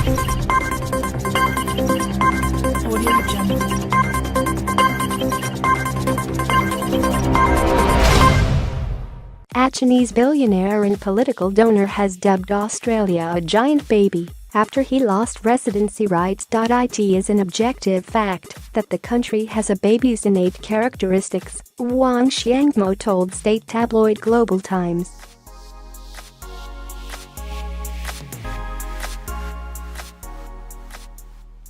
Audio Jungle. A Chinese billionaire and political donor has dubbed Australia a giant baby after he lost residency rights. It is an objective fact that the country has a baby's innate characteristics, Huang Xiangmo told state tabloid Global Times.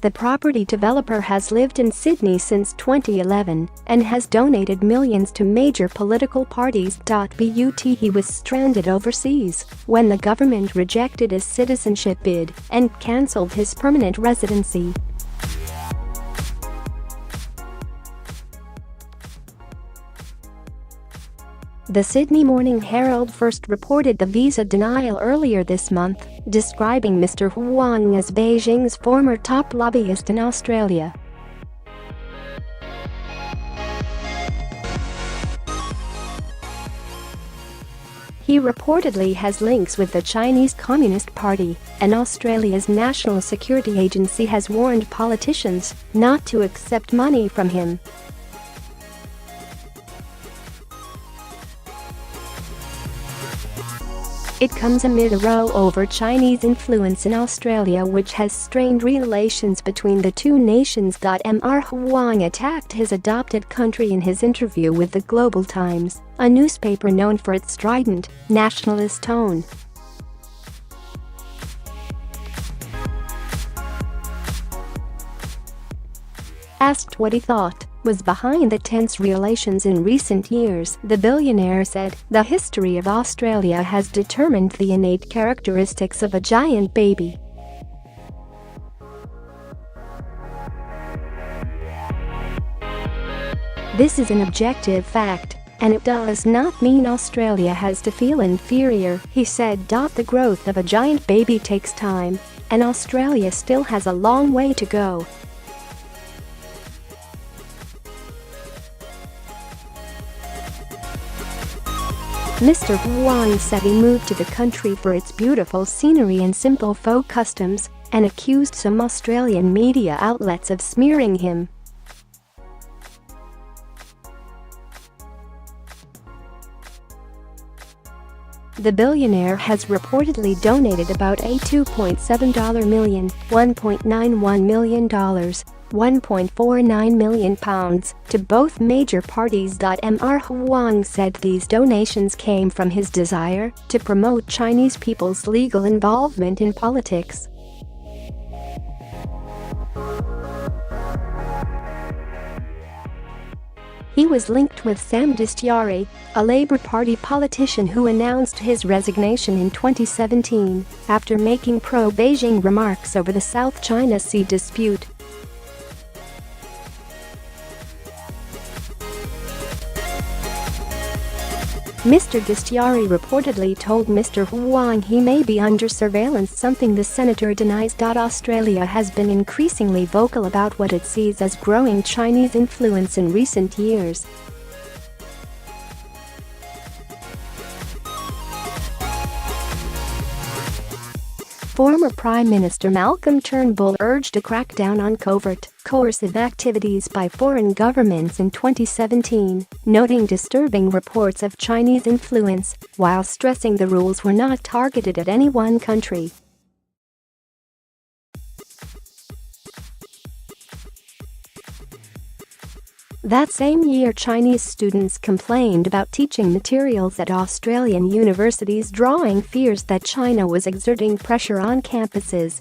The property developer has lived in Sydney since 2011 and has donated millions to major political parties. But he was stranded overseas when the government rejected his citizenship bid and cancelled his permanent residency. The Sydney Morning Herald first reported the visa denial earlier this month, describing Mr. Huang as Beijing's former top lobbyist in Australia. He reportedly has links with the Chinese Communist Party, and Australia's National Security Agency has warned politicians not to accept money from him. It comes amid a row over Chinese influence in Australia, which has strained relations between the two nations. Mr. Huang attacked his adopted country in his interview with the Global Times, a newspaper known for its strident, nationalist tone. Asked what he thought was behind the tense relations in recent years, the billionaire said, "The history of Australia has determined the innate characteristics of a giant baby. This is an objective fact, and it does not mean Australia has to feel inferior," he said. The growth of a giant baby takes time, and Australia still has a long way to go. Mr. Huang said he moved to the country for its beautiful scenery and simple folk customs, and accused some Australian media outlets of smearing him. The billionaire has reportedly donated about a $2.7 million, $1.91 million, £1.49 million to both major parties. Mr. Huang said these donations came from his desire to promote Chinese people's legal involvement in politics. He was linked with Sam Dastyari, a Labour Party politician who announced his resignation in 2017 after making pro-Beijing remarks over the South China Sea dispute. Mr. Dastyari reportedly told Mr. Huang he may be under surveillance, something the senator denies. Australia has been increasingly vocal about what it sees as growing Chinese influence in recent years. Former Prime Minister Malcolm Turnbull urged a crackdown on covert, coercive activities by foreign governments in 2017, noting disturbing reports of Chinese influence, while stressing the rules were not targeted at any one country. That same year, Chinese students complained about teaching materials at Australian universities, drawing fears that China was exerting pressure on campuses.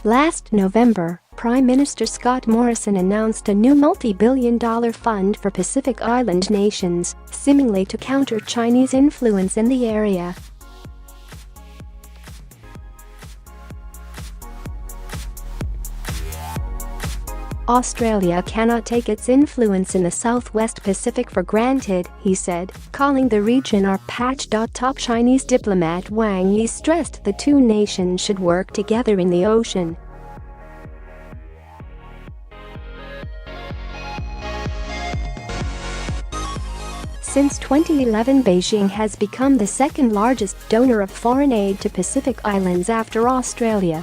Last November, Prime Minister Scott Morrison announced a new multi-billion-dollar fund for Pacific Island nations, seemingly to counter Chinese influence in the area. Australia cannot take its influence in the Southwest Pacific for granted, he said, calling the region our patch. Top Chinese diplomat Wang Yi stressed the two nations should work together in the ocean. Since 2011, Beijing has become the second largest donor of foreign aid to Pacific Islands after Australia.